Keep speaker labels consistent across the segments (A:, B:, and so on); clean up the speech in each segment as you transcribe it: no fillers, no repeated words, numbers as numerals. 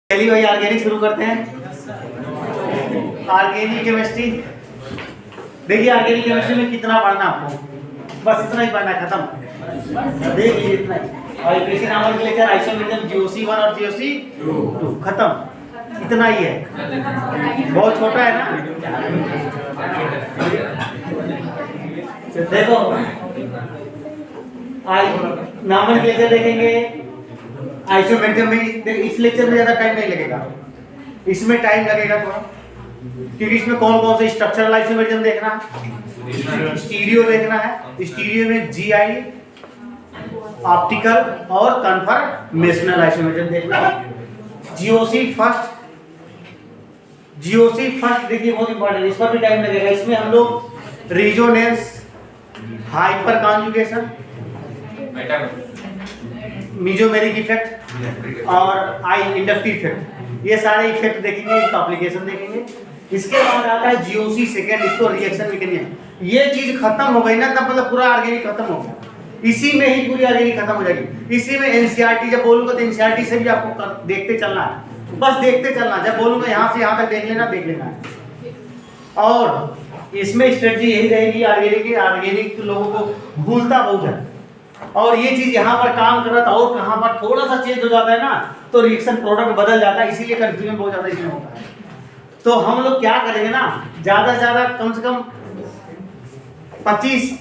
A: चलिए भाई ऑर्गेनिक शुरू करते हैं। ऑर्गेनिक केमिस्ट्री देखिए, ऑर्गेनिक केमिस्ट्री में कितना पढ़ना आपको, बस इतना ही पढ़ना, खत्म। देखिए इतना ही। आईपीसी नामक लेकर आइसोमेरिज्म GOC1 और GOC2 खत्म, इतना ही है, बहुत छोटा है ना। देखो नामक लेकर देखेंगे आइसोमेरिज्म में। इस लेक्चर में ज्यादा टाइम नहीं लगेगा, इसमें टाइम लगेगा थोड़ा, क्योंकि इसमें कौन कौन से स्ट्रक्चरल आइसोमेरिज्म देखना है, स्टीरियो देखना है। स्टीरियो में GI, ऑप्टिकल और कन्फर्मेशनल आइसोमेरिज्म देखना है। GOC फर्स्ट देखिए, बहुत इंपॉर्टेंट, इस पर भी टाइम लगेगा। इसमें हम लोग resonance, hyper conjugation, mesomeric effect और आई इंडक्टिव इफेक्ट, ये सारे इफेक्ट देखेंगे, इसका एप्लीकेशन देखेंगे। इसके बाद आता है GOC सेकेंड, इसको रिएक्शन मैकेनिज्म। ये चीज खत्म हो गई ना, तब मतलब पूरा ऑर्गेनिक खत्म हो गया, इसी में ही पूरी ऑर्गेनिक खत्म हो जाएगी। इसी में NCERT जब बोलूंगा तो NCERT से भी आपको देखते चलना है, बस देखते चलना। जब बोलूंगा यहाँ से यहाँ तक देख लेना है। और इसमें स्ट्रेटजी यही रहेगी ऑर्गेनिक लोगों को भूलता बहुत है, और ये चीज यहाँ पर काम कर रहा था और कहाँ पर थोड़ा सा चेंज हो जाता है ना, तो रिएक्शन प्रोडक्ट बदल जाता है, इसीलिए कंफ्यूजन बहुत ज्यादा इसमें होता है। तो हम लोग क्या करेंगे ना, ज्यादा से ज्यादा कम से कम 25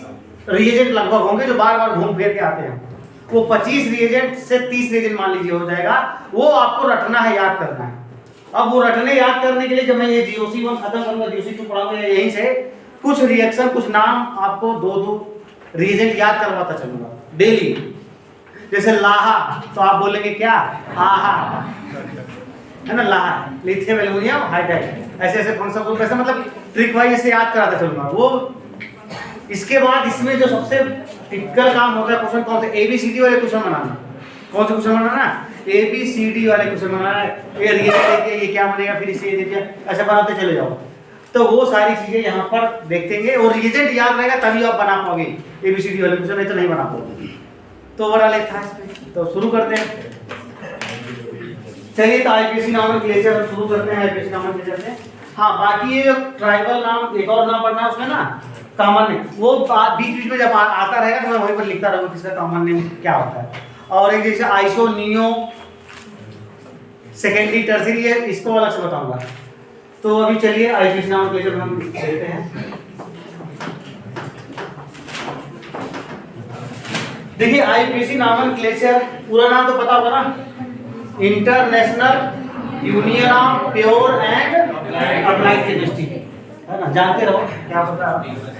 A: रिएजेंट लगभग होंगे जो बार बार घूम फिर के आते हैं। वो 25 रिएजेंट से 30 रिएजेंट मान लीजिए हो जाएगा, वो आपको रटना है, याद करना है। अब वो रटने याद करने के लिए जब मैं ये GOC1 खत्म करूंगा, GOC2 पढ़ाऊंगा, यहीं से कुछ रिएक्शन, कुछ नाम आपको दो रिएजेंट याद करवाता चलूंगा डेली। जैसे लाहा, तो आप बोलेंगे क्या, आहा, है ना, लाहा, लिथियम एल्युमिनियम हाइड्राइड, ऐसे ऐसे फंक्शन ग्रुप, ऐसे मतलब ट्रिक वाइज से याद कराता चलूंगा वो। इसके बाद इसमें जो सबसे टिपिकल काम होता है क्वेश्चन, कौन से ABCD वाले क्वेश्चन बनाना। कौन से क्वेश्चन बनाना, ABCD वाले क्वेश्चन बनाना है। ये रिएक्शन देखिए, ये क्या बनेगा, फिर इसे देखिए, ऐसे बनाते चले जाओ। तो वो सारी चीजें यहाँ पर देखेंगे, और रिएजेंट याद रहेगा तभी आप बना पाओगे ABCD वाले क्वेश्चन, नहीं तो नहीं बना पाओगे। तो ओवरऑल एक था इसमें, तो शुरू करते हैं। चलिए, तो आईपीसी नामक लेक्चर शुरू करते हैं। आईपीसी नामक लेक्चर से हाँ, बाकी ये जो ट्राइबल नाम, एक और नाम पढ़ना है उसमें ना, कॉमन नेम, वो बीच बीच में जब आता रहेगा तो मैं वहीं पर लिखता रहूँगा किसका कॉमन नेम क्या होता है। और एक जैसे आइसो, नियो, सेकेंडरी, टर्सरी, है इसको अलग से बताऊंगा। तो अभी चलिए आईपीसी नामक लेक्चर हम देखते हैं। देखिए, आईपीसी नामक लेक्चर पूरा नाम तो पता होगा ना, international union of pure and applied chemistry, है ना, जानते रहो क्या होता है।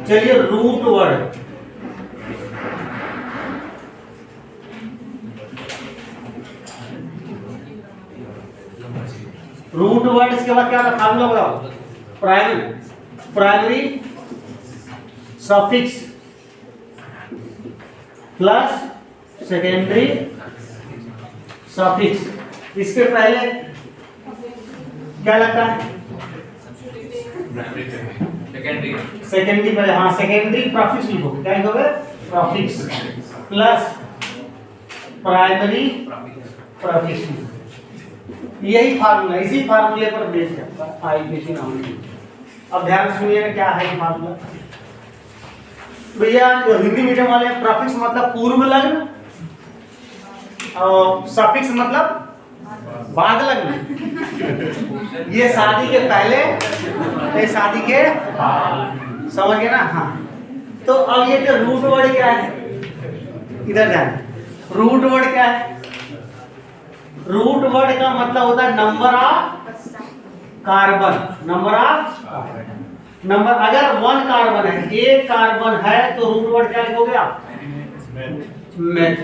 A: चलिए, रूट वर्ड, रूट वर्ड, इसके बाद क्या फार्मूला बताओ, primary suffix plus secondary suffix. इसके पहले क्या लगता है, सेकेंडरी पहले, हाँ, सेकेंडरी प्रॉफिक्स लिखोगे, क्या लिखोगे, प्रॉफिक्स प्लस प्राइमरी प्रॉफिक्स। यही फार्मूला, इसी फार्मूले पर बेस करता है आईपीसी नाम। अब ध्यान सुनिए क्या है फार्मूला भैया। जो हिंदी मीडियम वाले, प्रॉफिक्स मतलब पूर्व लग्न, और सफिक्स मतलब बाद लग्न। ये शादी के पहले, ये शादी के, समझ गए ना। हाँ, तो अब ये जो रूट वर्ड क्या है, इधर ध्यान, रूट वर्ड क्या है, रूट वर्ड का मतलब होता है नंबर ऑफ कार्बन, नंबर अगर 1 कार्बन है, 1 कार्बन है तो रूट वर्ड क्या लिखोगे आप, मेथ।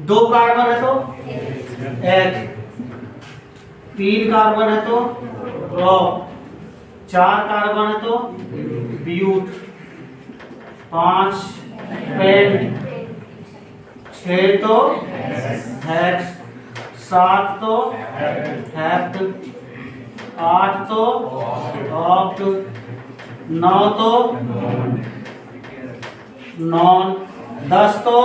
A: 2 कार्बन है तो एथ, 3 कार्बन है तो प्रोप, 4 कार्बन है तो ब्यूट, 5 पेंट, 6 तो हेक्स, 7 तो हेप्ट, 8 तो ऑक्ट, 9 तो नॉन, 10 तो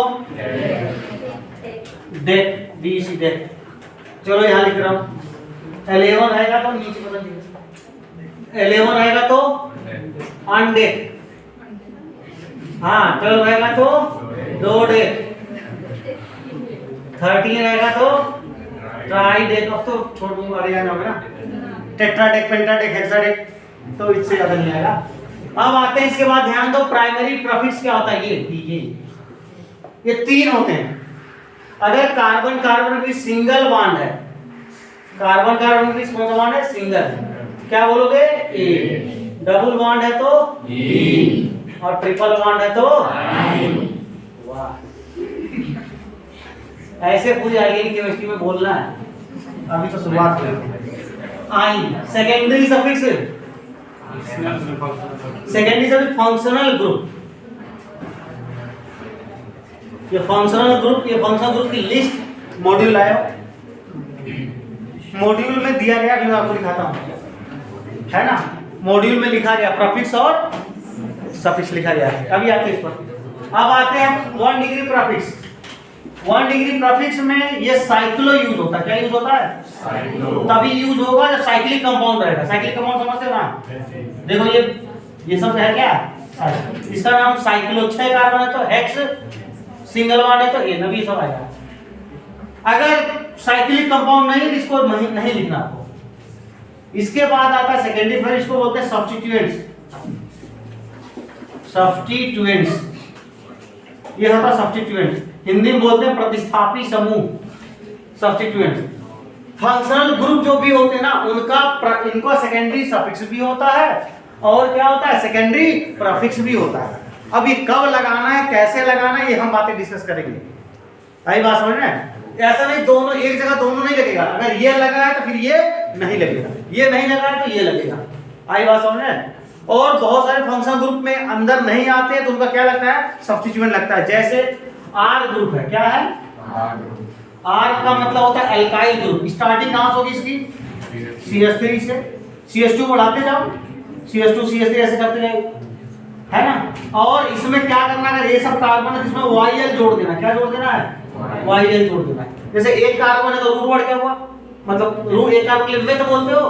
A: डेक, DEC डेक। चलो यहाँ लिख रहा हूँ 11 आएगा तो नीचे बदल दीजिए, 11 आएगा तो अनडेक, हाँ 12 आएगा तो दो डेक, 13 आएगा तो ट्राई डेक। अब तो छोड़ दूंगा, अरे यार ना टेट्रा डेक, पेंटा डेक, हेक्सा डेक, तो इससे ज्यादा नहीं आएगा। अब आते हैं इसके बाद, ध्यान दो प्राइमरी प्रीफिक्स क्या होता है, ये तीन होते हैं। अगर कार्बन कार्बन की सिंगल बॉन्ड है, कार्बन कार्बन की कौन सा बॉन्ड है, सिंगल, क्या बोलोगे ए, डबल बॉन्ड है तो ई, और ट्रिपल बॉन्ड है तो आई। वाह, ऐसे पूरी ऑर्गेनिक केमिस्ट्री में बोलना है, अभी तो शुरुआत हुई। I secondary suffix, secondary suffix functional group, ये फंक्शनल ग्रुप, ये फंक्शनल ग्रुप की लिस्ट मॉड्यूल आया, मॉड्यूल में दिया गया, अभी मैं आपको दिखाता हूं, है ना, मॉड्यूल में लिखा गया प्रीफिक्स और सफिक्स लिखा गया है। अभी आते हैं इस पर। अब आते हैं 1 डिग्री प्रीफिक्स। 1 डिग्री प्रीफिक्स में ये साइक्लो यूज होता है, क्या यूज होता है, साइक्लो, तभी यूज होगा जब साइक्लिक कंपाउंड रहेगा। साइक्लिक कंपाउंड समझते हो ना, देखो ये सब है क्या, इसका नाम साइक्लो, 6 कार्बन है तो हेक्स, सिंगल बॉन्ड है तो ए, नबी सब आएगा। अगर साइक्लिक कंपाउंड नहीं है इसको नहीं लिखना आपको। इसके बाद आता है सेकेंडरी, फिर इसको बोलते हैं सब्स्टिट्यूएंट्स। सब्स्टिट्यूएंट्स, ये होता है सब्स्टिट्यूएंट्स, हिंदी में बोलते हैं प्रतिस्थापी समूह, सब्स्टिट्यूएंट्स। फंक्शनल ग्रुप जो भी होते हैं ना, इनका सेकेंडरी सफिक्स भी होता है और क्या होता है, सेकेंडरी प्रीफिक्स भी होता है। अब ये कब लगाना है, कैसे लगाना है, ये हम बातें डिस्कस करेंगे। आई बात समझ रहे हैं? ऐसा नहीं दोनों एक जगह दोनों नहीं लगेगा, अगर ये लगा है तो फिर ये नहीं लगेगा, ये नहीं लगा है तो ये लगेगा। आई बात समझ रहे हैं? और बहुत सारे फंक्शनल ग्रुप में अंदर नहीं आते हैं तो उनका क्या लगता है, सब्स्टिट्यूएंट लगता है। जैसे आर ग्रुप है, क्या है, आर का मतलब होता है एल्काइल ग्रुप। स्टार्टिंग कहां से होगी इसकी, CH3 से, CH2 बढ़ाते जाओ, CH2 CH3 ऐसे करते जाओ, है ना। और इसमें क्या करना है, ये सब कार्बन है जिसमें YL जोड़ देना, क्या जोड़ देना है, YL जोड़ देना है। जैसे एक कार्बन है तो रूट वर्ड क्या हुआ, मतलब रूट एक कार्बन के लिए मेथ बोलते हो,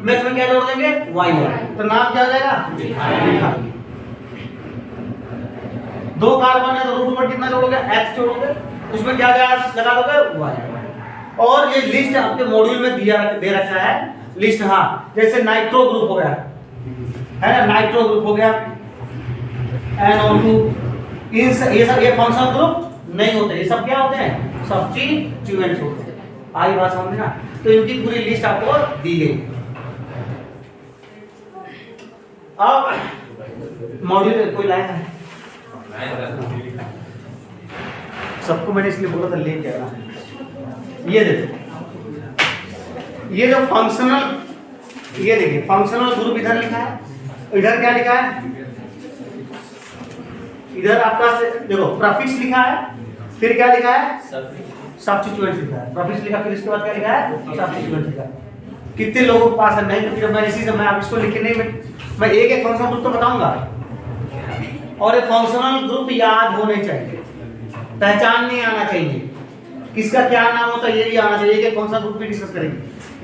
A: मेथ में क्या जोड़ देंगे, YL, तो नाम क्या हो जाएगा, दो कार्बन है तो रूट वर्ड कितना जोड़ोगे, H जोड़ोगे, उसमें क्या लगा दोगे, Y। और ये लिस्ट आपके मॉड्यूल में दे रखा है लिस्ट, हाँ, जैसे नाइट्रो ग्रुप हो गया, है ना, नाइट्रो ग्रुप हो गया, NO2, ये सब ये फंक्शनल ग्रुप नहीं होते, ये सब क्या होते हैं, सब्स्टिट्यूएंट्स होते हैं। आई बात समझ में ना, तो इनकी पूरी लिस्ट आपको दी गई। अब मॉड्यूल में कोई लाइन है, सबको मैंने इसलिए बोला था लेके आना। ये देखो, ये जो फंक्शनल, ये देखिए फंक्शनल ग्रुप इधर लिखा है, इधर क्या लिखा है, इधर आपका देखो प्रीफिक्स लिखा है, फिर क्या लिखा है, सब्स्टिट्यूएंट्स लिखा है। प्रीफिक्स लिखा, फिर इसके बाद क्या लिखा है, सब्स्टिट्यूएंट्स लिखा है। कितने लोगों के पास है, नहीं तो फिर मैं इसी से मैं आप इसको लिखे नहीं, मैं एक एक फंक्शनल ग्रुप तो बताऊंगा, और ये फंक्शनल ग्रुप याद होने चाहिए, पहचान नहीं आना चाहिए, किसका क्या नाम होता है ये भी आना चाहिए। एक एक फंक्शनल ग्रुप भी डिस्कस करेंगे।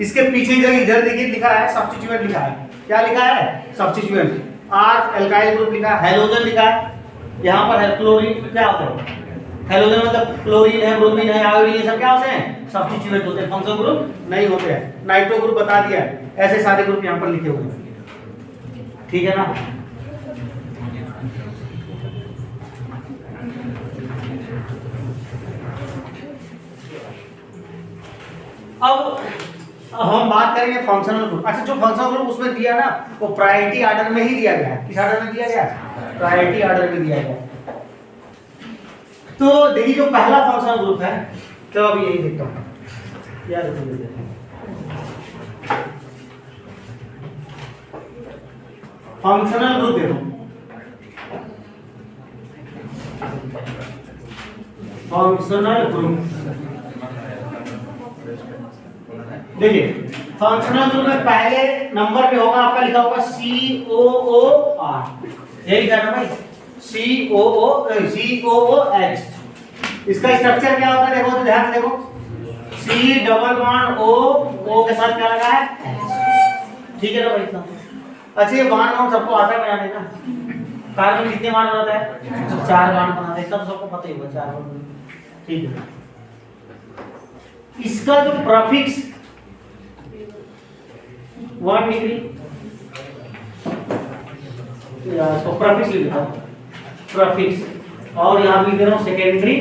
A: इसके पीछे इधर देखिए लिखा है सब्स्टिट्यूएंट लिखा है, क्या लिखा है, सब्स्टिट्यूएंट। आर एल्काइल ग्रुप लिखा है, हैलोजन लिखा है, यहाँ पर है क्लोरीन, क्या होता है हैलोजन, मतलब क्लोरीन है, ब्रोमीन है, आयोडीन, ये सब क्या होते हैं, सब्स्टिट्यूएंट होते हैं, फंक्शनल ग्रुप नहीं होते हैं। नाइट्रो ग्रुप बता दिया है, ऐसे सारे ग्रुप यहाँ पर लिखे हुए हैं, ठीक है ना। अब हम बात करेंगे फंक्शनल ग्रुप। अच्छा, जो फंक्शनल ग्रुप उसमें दिया ना, वो प्रायोरिटी ऑर्डर में ही दिया गया है। किस ऑर्डर में दिया गया, प्रायोरिटी ऑर्डर में दिया गया। तो देखिए जो पहला फंक्शनल ग्रुप है, तो अभी यही देखता हूँ, क्या फंक्शनल ग्रुप देखो, फंक्शनल ग्रुप देखिए, फंक्शनल ग्रुप में पहले नंबर पे होगा आपका लिखा होगा COOR, यही करना भाई, COOH। इसका स्ट्रक्चर क्या होता है देखो, तो ध्यान से देखो, C डबल बॉन्ड O के साथ क्या लगा है, ठीक है ना भाई इतना। अच्छा ये बॉन्ड हम सबको आता है बनाने ना, कार्बन कितने बॉन्ड बनाता है, 4 बॉन्ड बनाता है, इसका तो सबको पता ही होगा 4 बॉन्ड, ठीक है। इसका जो प्रीफिक्स 1 डिग्री, इसको प्रीफिक्स लिख देता हूं, प्रीफिक्स, और यहां लिख दे रहा हूं सेकेंडरी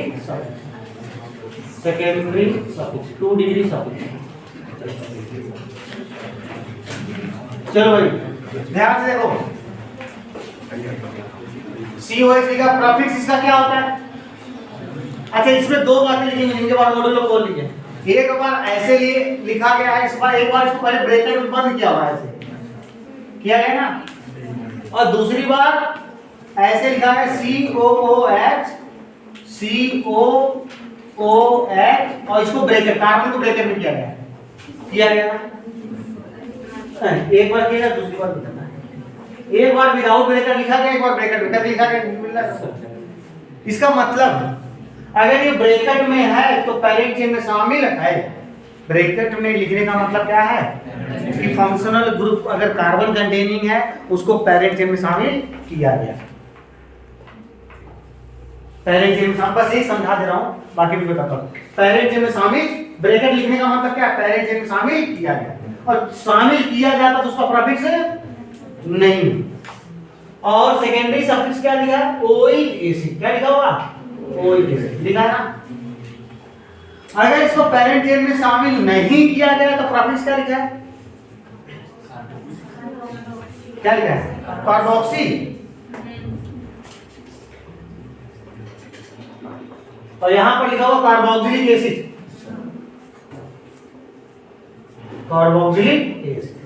A: सफिक्स 2 डिग्री सफिक्स। चलो भाई ध्यान से देखो, COH लिखा, प्रीफिक्स इसका क्या होता है। अच्छा इसमें 2 बातें लिखी हैं जिनके बारे में मॉड्यूल खोल लीजिए। एक बार ऐसे लिखा गया है, इस बार एक बार इसको पहले ब्रैकेट में बंद किया हुआ है, ऐसे किया गया ना, और दूसरी बार ऐसे लिखा है COOH और इसको ब्रैकेट, कार्बन को ब्रैकेट में किया गया है, ना एक बार किया, दूसरी बार लिखना है, एक बार विदाउट ब्रैकेट लिखा गया, एक बार ब्रैकेट में लिखा गया। इसका मतलब अगर ये ब्रैकेट में है तो पैरेंट चेन में शामिल है। ब्रैकेट में लिखने का मतलब क्या है कि फंक्शनल ग्रुप अगर कार्बन कंटेनिंग है उसको पैरेंट चेन में शामिल किया गया। पैरेंट चेन में बस यही समझा दे रहा हूं, बाकी भी बताता हूं। पैरेंट चेन में शामिल, ब्रैकेट लिखने का मतलब क्या है, पैरेंट चेन में शामिल किया गया, और शामिल किया जाता तो उसका प्रीफिक्स नहीं। और सेकेंडरी सफिक्स क्या लिखा, ओइक एसिड, क्या लिखा हुआ, ओइक एसिड लिखा ना। अगर इसको पैरेंट चेन में शामिल नहीं किया गया तो प्रीफिक्स क्या लिखा है, क्या लिखा है, कार्बोक्सी, और यहां पर लिखा हुआ कार्बोक्सिलिक एसिड, कार्बोक्सिलिक एसिड।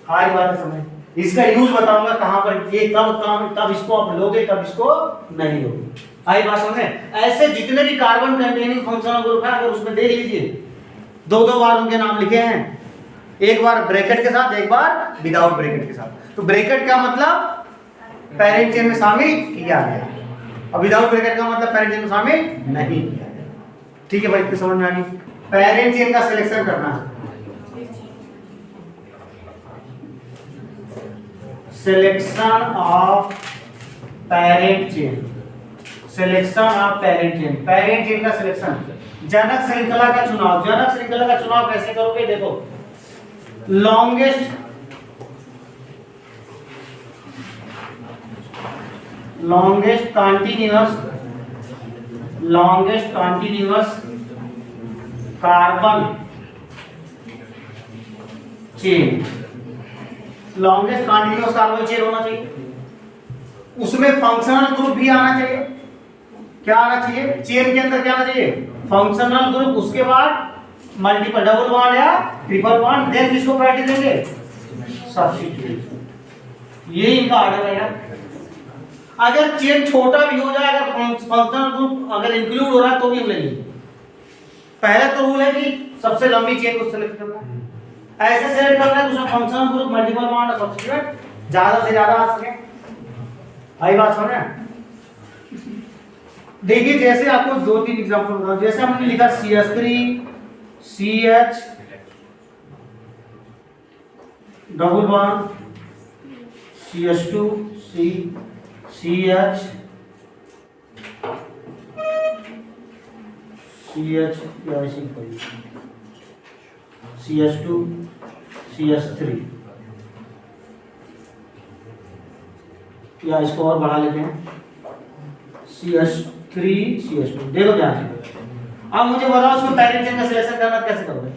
A: आज बात समझ, इसका यूज बताऊंगा कहां पर, ये कब इसको आप लोगे, कब इसको नहीं लोगे। आई बात समझे। ऐसे जितने भी कार्बन कंटेनिंग फंक्शनल ग्रुप है, अगर उसमें देख लीजिए 2-2 बार उनके नाम लिखे हैं, एक बार ब्रैकेट के साथ, एक बार विदाउट ब्रैकेट के साथ। तो ब्रैकेट का मतलब पैरेंट चेन में शामिल किया गया, और विदाउट ब्रैकेट का मतलब पैरेंट चेन में शामिल नहीं किया गया। ठीक है भाई, इतनी समझ में आ गई। पैरेंट चेन का सिलेक्शन करना है, selection of parent chain, selection of parent chain, parent chain का सिलेक्शन, जनक श्रृंखला का चुनाव। जनक श्रृंखला का चुनाव कैसे करोगे, देखो longest continuous carbon chain, longest continuous carbon chain होना चाहिए, उसमें फंक्शनल ग्रुप भी आना चाहिए। क्या आना चाहिए, चेन के अंदर क्या आना चाहिए, फंक्शनल ग्रुप, उसके बाद मल्टीपल डबल बॉन्ड या ट्रिपल बॉन्ड, देन किसको प्रायोरिटी देंगे, सब्स्टिट्यूट। ये इनका ऑर्डर है यार। अगर चेन छोटा भी हो जाए, अगर फंक्शनल ग्रुप अगर इंक्लूड हो रहा है तो भी हम लेंगे। पहला तो रूल है कि सबसे लंबी चेन को सेलेक्ट करना है, ऐसे सेलेक्ट करना है कि उसमें फंक्शनल ग्रुप, मल्टीपल बॉन्ड और सब्स्टिट्यूट ज्यादा से ज्यादा आ सके। आई बात समझ रहे हैं। देखिए जैसे आपको 2-3 एग्जांपल बताऊं, जैसे हमने लिखा CH3 CH double bond CH2 CH CH2 CH3, या इसको और बढ़ा लेते हैं CH3 CH2। देखो ध्यान से, अब मुझे बताओ उसमें पैरेंट चेन का सिलेक्शन करना कैसे करोगे।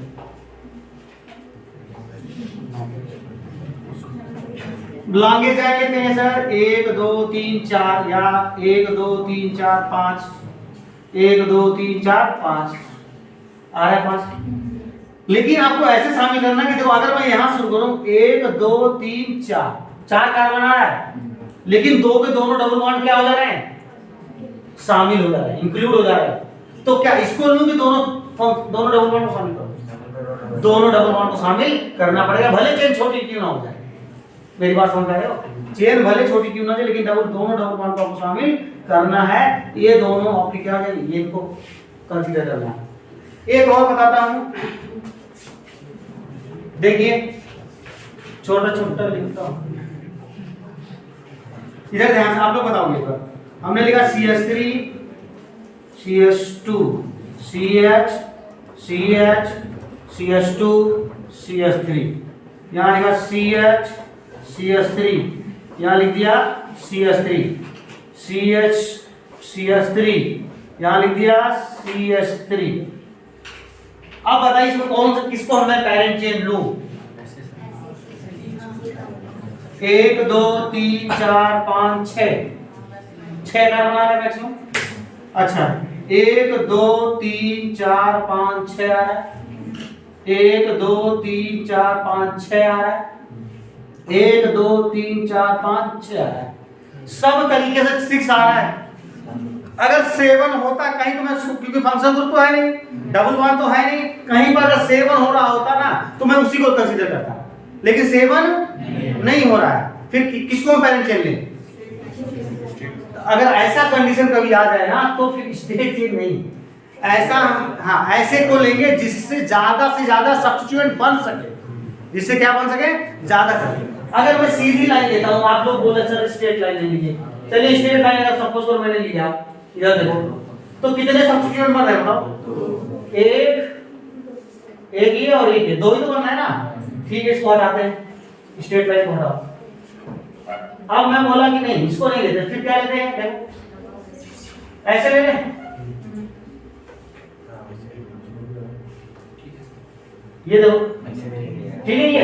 A: लॉन्गेस्ट क्या कहते हैं सर, 1 2 3 4, या 1 2 3 4 5, 1 2 3 4 5 आ रहा है 5। लेकिन आपको ऐसे शामिल करना कि देखो अगर मैं यहां शुरू करूं 1 2 3 4 कार्बन आ रहा है, लेकिन 2 के दोनों डबल बॉन्ड क्या हो जा रहे हैं, शामिल हो जा रहे हैं, इंक्लूड हो जा रहे हैं। तो क्या इसको लूं कि दोनों डबल बॉन्ड को शामिल करो, दोनों डबल बॉन्ड को शामिल करना पड़ेगा, भले चेन छोटी क्यों ना हो जाए। मेरी बात समझ रहे हो? चेन भले छोटी क्यों ना जाए लेकिन दोनों डबल बॉन्ड को आपको शामिल करना है। ये दोनों आपके क्या हो जाएंगे, ये इनको कंसीडर करना है। एक और बताता हूं, देखिए छोटा छोटा लिखता हूं, इधर ध्यान से आप लोग बताओगे। पर हमने लिखा CH3 CH2 CH CH CH2 CH3, यहाँ लिखा CH CH3, यहाँ लिख दिया CH3 CH CH3, यहाँ लिख दिया CH3। अब बताइए इसमें कौन सा, किसको मैं पेरेंट चेन लूं? 1 2 3 4 5 6 6 का बना है मैक्सिमम। अच्छा 1 2 3 4 5 6 आ रहा है, 1 2 3 4 5 6 आ रहा है, 1 2 3 4 5 6 आ रहा है, सब तरीके से 6 आ रहा है। अगर 7 होता कहीं तो मैं, क्योंकि फंक्शन ग्रुप तो है नहीं, डबल वन तो है नहीं, कहीं पर अगर 7 हो रहा होता ना तो मैं उसी को कंसीडर करता, लेकिन 7 नहीं हो रहा है, फिर किसको हम पेरेंट चेन लें? अगर ऐसा कंडीशन कभी आ जाए ना तो फिर स्टेट चेन नहीं, ऐसा हाँ ऐसे को लेंगे जिससे ज्यादा से ज्यादा सब्स्टिट्यूएंट बन सके, जिससे क्या बन सके, ज्यादा सके। अगर मैं सीधी लाइन लेता हूं, आप लोग बोले सर स्ट्रेट लाइन ले लीजिए, चलिए स्ट्रेट लाइन अगर सपोज करो मैंने लिया, इधर देखो तो कितने सब्स्टिट्यूएंट बन रहे हैं बताओ? एक ये और एक ये, दो ही तो बनना है ना। ठीक है, इसको हटाते हैं, स्ट्रेट लाइन को हटाओ। अब मैं बोला कि नहीं इसको नहीं लेते, फिर क्या लेते हैं? देखो ऐसे ले लें, ये दो, ठीक है। ये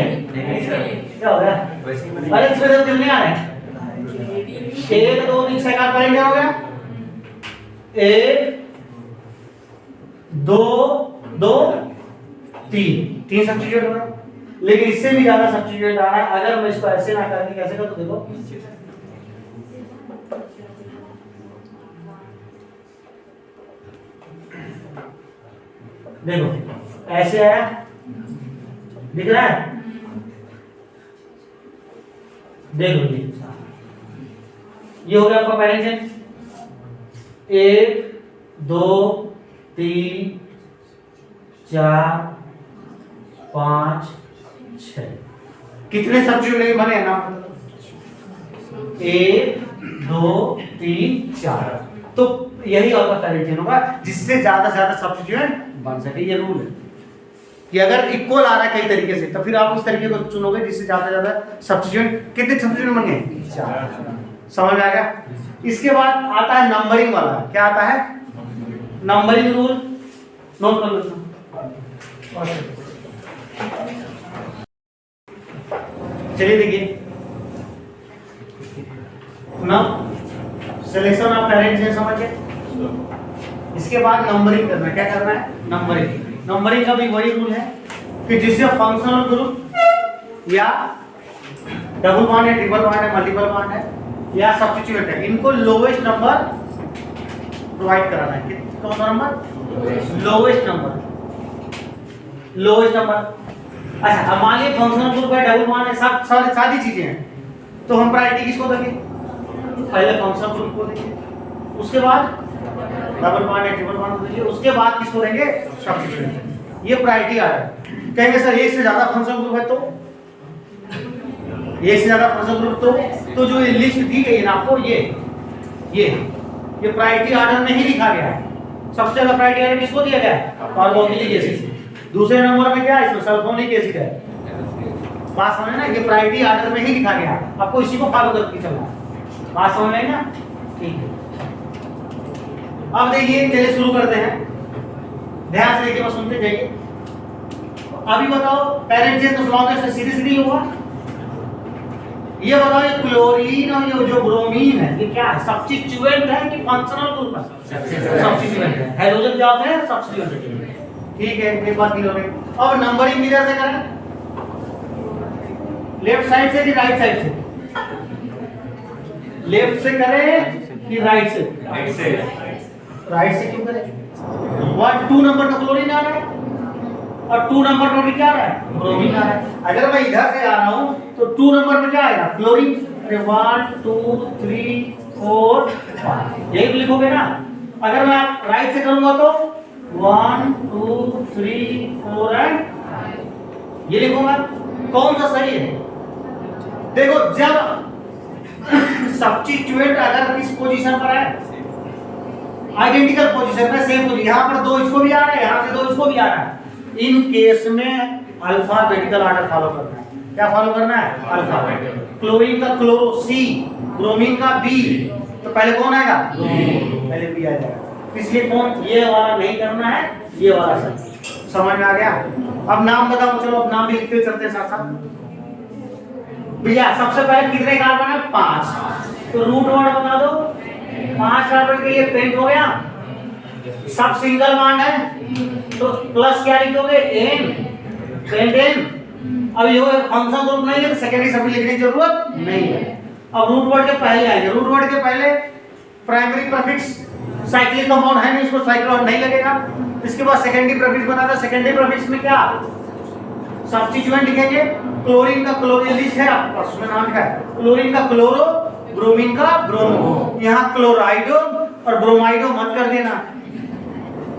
A: क्या हो गया? अरे इसमें तो दिल नहीं आ रहा है। 1 2 3 6 का पॉइंट क्या हो गया? 1 2 2 3 सब्स्टिट्यूट हो रहा है, लेकिन इससे भी ज्यादा सब्स्टिट्यूट आ रहा है। अगर मैं इसको ऐसे ना करके कैसे करूं, तो देखो देखो ऐसे आया, दिख रहा है? देखो ये हो गया आपका पेरेंट चेन। 1 2 3 4 5 6 कितने सब्स्टिट्यूट नहीं बने ना? 1 2 3 4, तो यही आपका पेरेंट चेन होगा जिससे ज्यादा से ज्यादा सब्स्टिट्यूएंट बन सके। ये रूल है कि अगर इक्वल आ रहा है कई तरीके से, तो फिर आप उस तरीके को चुनोगे जिससे ज्यादा से ज्यादा सब्स्टिट्यूएंट। कितने सब्स्टिट्यूएंट बन गए? 4। समझ में आ गया? इसके बाद आता है नंबरिंग वाला। क्या आता है? नंबरिंग रूल, नोट कर लो। चलिए देखिए, सिलेक्शन ऑफ पेरेंट चेन समझ गए। इसके बाद नंबरिंग करना है। क्या करना है? नंबरिंग। नंबरिंग का भी वही रूल है कि जिससे फंक्शनल ग्रुप या डबल बॉन्ड है, ट्रिपल बॉन्ड है, मल्टीपल बॉन्ड है या सब्स्टिट्यूएंट है, इनको लोवेस्ट नंबर प्रोवाइड कराना है। कौन सा number? Lowest number. Lowest number. अच्छा, अब मान लीजिए फंक्शनल ग्रुप है, डबल बॉन्ड है, सब सारी चीजें हैं, तो हम प्रायोरिटी किसको देंगे? पहले फंक्शनल ग्रुप को देंगे, उसके बाद डबल बॉन्ड है, ट्रिपल बॉन्ड को देंगे, उसके बाद किसको देंगे? सब्स्टिट्यूएंट। ये प्रायोरिटी आ रहा है। कहेंगे सर एक से ज्यादा फंक्शनल ग्रुप है तो, एक से ज्यादा फंक्शनल ग्रुप तो जो ये लिस्ट दी गई है ना आपको, ये प्रायोरिटी ऑर्डर में ही लिखा गया है। सबसे ज्यादा प्रायोरिटी ऑर्डर किसको दिया गया है? Carboxylic acid. दूसरे नंबर में क्या है? इसमें सल्फोनिक एसिड है। बात समझ ना, ये प्रायोरिटी ऑर्डर में ही लिखा गया है, आपको इसी को फॉलो करके चलना है। बात समझ में आई ना? ठीक है। अब देखिए, चलिए शुरू करते हैं, ध्यान से देखिए, बस सुनते जाइए। अभी बताओ पेरेंट चेन तो स्लॉगेस्ट सीधी होगा। ये बताओ ये क्लोरीन और ये जो ब्रोमीन है ये क्या है? सब्स्टिट्यूएंट है कि फंक्शनल ग्रुप है? सब्स्टिट्यूएंट है। हाइड्रोजन क्या होता है? सब्स्टिट्यूएंट। ठीक है, एक बात क्लियर हो गई। अब नंबरिंग किधर से करें? लेफ्ट साइड से कि राइट साइड से? लेफ्ट से करें कि राइट से? राइट से। राइट से क्यों करें? 1 2 नंबर का क्लोरीन आ रहा है, और 2 नंबर पर भी क्या आ रहा है, ब्रोमीन आ रहा है। अगर मैं इधर से आ रहा हूं तो 2 नंबर पे क्या आएगा, क्लोरीन। 1 2 3 4 5 यही लिखोगे ना। अगर मैं राइट से करूंगा तो 1 2 3 4 एंड ये लिखूंगा। कौन सा सही है? देखो जब सब्स्टिट्यूएंट अगर किस पोजीशन पर है, आइडेंटिकल पोजीशन में, सेम पोजीशन, यहाँ पर 2 इसको भी आ रहा है, यहाँ से 2 इसको भी आ रहा है, इन केस में अल्फाबेटिकल ऑर्डर फॉलो करना है। क्या फॉलो करना है? अल्फाबेटिकल। क्लोरीन का क्लोरो सी, ब्रोमीन का बी, तो पहले कौन आएगा? पहले बी आ जाएगा। इसलिए कौन, ये वाला नहीं करना है, ये वाला सही। समझ में आ गया? अब नाम बताओ, चलो अब नाम भी लिखते चलते साथ साथ। भैया सबसे पहले कितने कार्बन है? 5। तो रूट वर्ड बता दो। 5 कार्बन के लिए पेंट हो गया। सब सिंगल बॉन्ड है तो प्लस क्या लिखोगे? Ane, pentane. अब ये फंक्शन ग्रुप नहीं है तो सेकेंडरी सभी लिखने की जरूरत नहीं है। अब रूट वर्ड के पहले आएंगे। रूट वर्ड के पहले प्राइमरी प्रीफिक्स साइक्लिक कंपाउंड है नहीं, इसको साइक्लोन नहीं लगेगा। इसके बाद सेकेंडरी प्रीफिक्स बताता है। सेकेंडरी प्रीफिक्स में क्या सब्स्टिट्यूएंट लिखेंगे। क्लोरीन का क्लोरीन लिस्ट है आपके पास, उसमें नाम लिखा है। क्लोरीन का क्लोरो, ब्रोमीन का ब्रोमो। यहाँ क्लोराइडो और ब्रोमाइडो मत कर देना,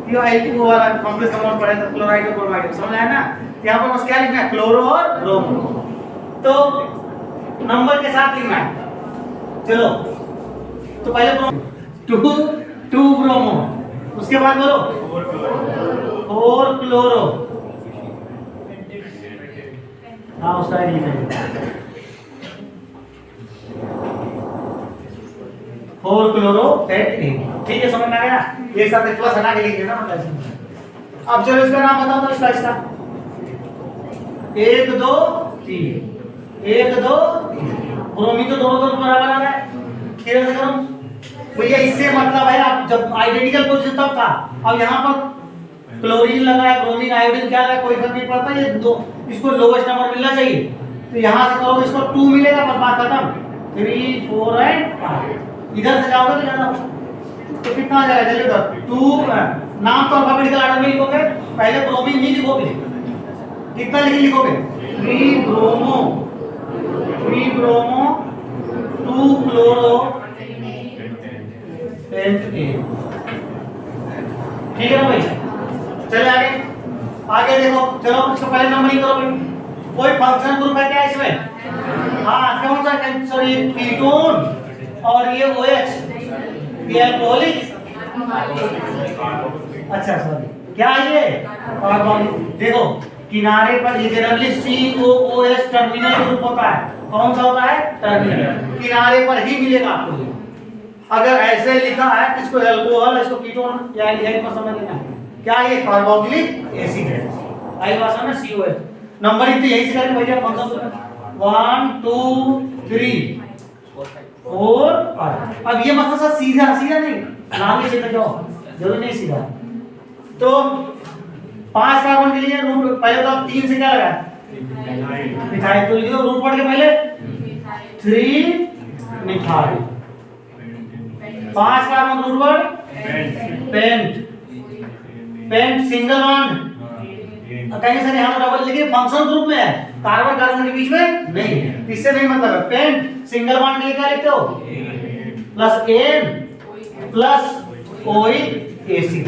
A: ये आईपी वाला कॉम्प्लेक्स कंपाउंड पढ़े तो क्लोराइडो ब्रोमाइडो समझ आया ना। यहाँ पर बस क्या लिखना है? क्लोरो और ब्रोमो। तो नंबर के साथ लिखना है। चलो तो पहले ब्रोमो 2 ब्रोमो, उसके बाद बोलो 4 क्लोरो। हाँ उसका ही लिखेंगे 4 क्लोरो पेंटेन। ठीक है, समझ में आ गया? एक साथ प्लस हटा के लिख देना मतलब। अब चलो इसका नाम बताओ तो इसका 1 2 3 1 2 ब्रोमीन तो दोनों बराबर आ रहा है। क्लियर से करो भैया। इससे मतलब है आप जब आइडेंटिकल पोजीशन तब था, अब यहाँ पर क्लोरीन लगा है, ब्रोमीन, आयोडीन क्या है, कोई फर्क नहीं पड़ता। ये दो इसको लोवेस्ट नंबर मिलना चाहिए। तो यहाँ से करोगे इसको 2 मिलेगा, पर बात खत्म। 3 4 एंड 5 इधर से जाओगे तो जाना तो कितना आ जाएगा? जल्दी बताओ। 2 नाम तो अल्फाबेटिकल ऑर्डर में लिखोगे। पहले ब्रोमीन ही लिखोगे। कितना लिखोगे? 3 ब्रोमो 2 क्लोरो पेंटेन। ठीक है ना भाई? चले आगे देखो। चलो इसको पहले नंबरिंग करो भाई। कोई फंक्शन ग्रुप है क्या इसमें? हाँ कौन सा? सॉरी कीटोन और ये OH, ये अल्कोहलिक। अच्छा सॉरी क्या ये कार्बन। देखो किनारे पर ये जनरली COOH टर्मिनल ग्रुप होता है। कौन सा होता है? टर्मिनल। किनारे पर ही मिलेगा आपको। अगर ऐसे लिखा है इसको अल्कोहल, इसको कीटोन या एल्डिहाइड पर समझ लेना है। क्या ये कार्बोक्सिलिक एसिड है? आई भाषा में COH। नंबरिंग तो यही से करेंगे भैया। फंक्शन 1 2 3 4 5। अब ये मतलब सर सीधा सीधा नहीं, आगे सीधा जाओ, जरूरी नहीं सीधा। तो 5 कार्बन के लिए रूट पहले तो आप 3 से क्या लगा? मिथाइल। तो लिखो रूट वर्ड के पहले 3 methyl. 5 carbon root word pent. Pent single bond. कहीं से यहाँ डबल, लेकिन फंक्शन ग्रुप में है, कार्बन कार्बन के बीच में नहीं है। इससे नहीं मतलब है। पेंट सिंगल बॉन्ड के लिए क्या लिखते हो? Plus ane plus oic acid.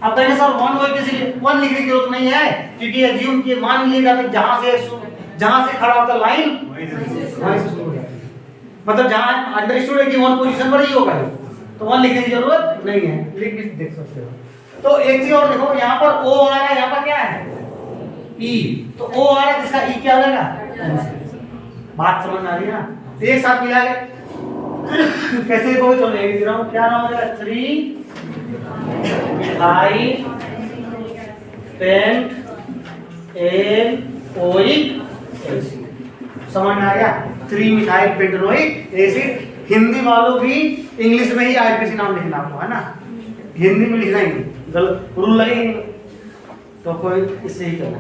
A: अब कहेंगे सर 1 ओइक एसिड 1 लिखने की जरूरत नहीं है, क्योंकि एज्यूम कि मान लिया जाता है जहां से खड़ा होता लाइन वहीं से शुरू हो जाता है। मतलब जहां अंडरस्टूड है कि 1 पोजीशन पर ही होगा, तो 1 लिखने की जरूरत नहीं है। लिख भी देख सकते हो। तो एक चीज और देखो, यहाँ पर O आ रहा है, यहाँ पर क्या है? E। तो O आ रहा है, जिसका E क्या हो जाएगा? बात समझ में आ रही है ना? एक साथ मिला के कैसे लिखोगे? चलो एक दिखाऊं। क्या नाम हो जाएगा? 3 methyl pent ane oic acid. समझ में आ गया? 3 मिथाइल पेंटेनोइक एसिड। हिंदी वालों भी इंग्लिश में ही IPC नाम लिखना आपको, है ना? हिंदी में लिखना ही गलत रूल लगेंगे तो कोई इससे ही करना।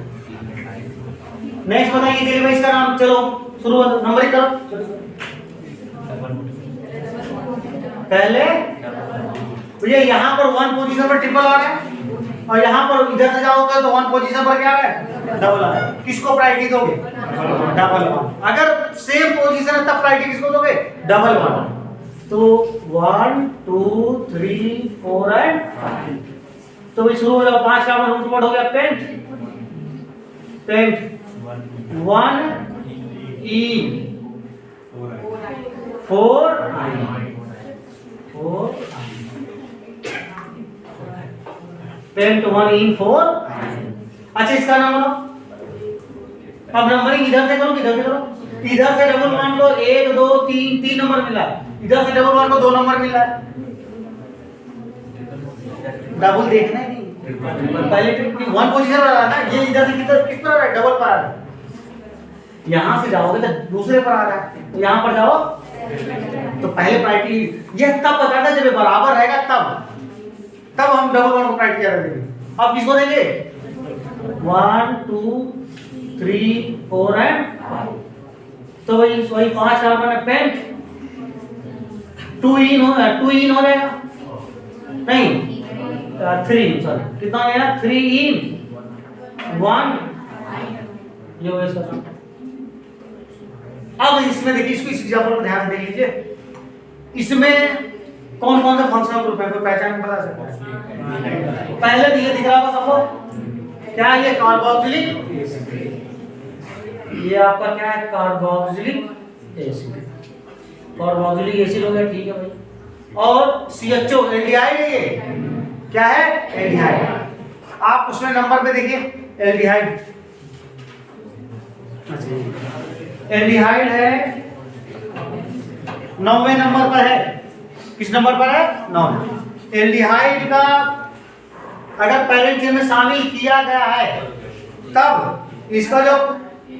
A: नेक्स्ट बताइए चलिए भाई इसका नाम। चलो शुरू नंबरिंग करो। पहले तो ये यहाँ पर 1 पोजीशन पर ट्रिपल आ रहा है, और यहाँ पर इधर से जाओगे तो 1 पोजीशन पर क्या है, डबल आ है। किसको प्रायोरिटी दोगे, डबल वन। अगर सेम पोजीशन है तब प्रायोरिटी किसको दोगे, डबल वन। तो 1 2 3 4 एंड 5। तो भाई शुरू हो जाओ, 5 का रूट वर्ड हो गया पेंट, पेंट 1 ई 4 पेंट 1 ई 4। अच्छा इसका नाम लो। अब नंबरिंग इधर से करो, इधर से करो। इधर से डबल वन को 1 2 3 3 नंबर मिला, इधर से डबल वन को 2 नंबर मिला है। डबल देखना है नहीं, पहले 1 पोजीशन पर आ रहा है ना, ये इधर से किस पर आ रहा है, डबल पर आ रहा है। यहां से जाओगे तो दूसरे पर आ रहा है, यहां पर जाओ तो पहले प्रायोरिटी। यह तब बताता जब बराबर रहेगा, तब हम डबल वन को प्रायोरिटी क्या देंगे। अब किसको देंगे, 1 2 3 4 एंड 5। तो वही 5 कार्बन है, पेंट 2 इन हो जाएगा, नहीं 3, सॉरी कितना हो गया, 3 इन 1, ये हो गया सर। अब इसमें देखिए, इसको इस एग्जांपल को ध्यान से देख लीजिए। इसमें कौन कौन सा फंक्शनल ग्रुप है, कोई पहचान बता सकता है। पहले दिए दिख रहा होगा सबको, क्या ये कार्बोक्सिलिक, ये आपका क्या है, कार्बोक्सिलिक एसिड, कार्बोक्सिलिक एसिड हो गया, ठीक है भाई। और CHO एल्डिहाइड है, ये क्या है, एल्डिहाइड। आप उसमें नंबर पे देखिए, एल्डिहाइड, एल्डिहाइड है 9वें नंबर पर है। किस नंबर पर है, 9। एल्डिहाइड का अगर पेरेंट चेन में शामिल किया गया है तब इसका जो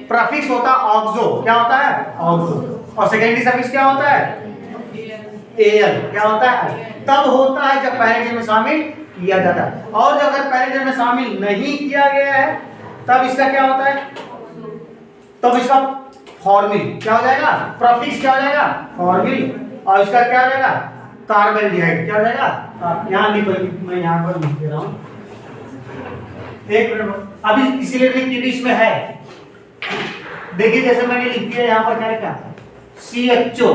A: प्रीफिक्स होता है ऑक्सो, क्या होता है, ऑक्सो। और सेकेंडरी सफिक्स क्या होता है, एल, क्या होता है, तब होता है जब पेरेंट चेन में शामिल किया जाता है। और जब अगर पेरेंट चेन में शामिल नहीं किया गया है तब इसका क्या होता है, तब इसका फॉर्मिल क्या हो जाएगा, प्रीफिक्स क्या हो जाएगा, फॉर्मिल। और इसका क्या हो जाएगा, कार्बोल्डिहाइड, क्या हो जाएगा, यहाँ लिखो, मैं यहाँ पर लिख दे रहा हूँ, एक मिनट। अभी इसीलिए क्योंकि इसमें है, देखिए जैसे मैंने लिख दिया यहाँ पर, क्या लिखा, CHO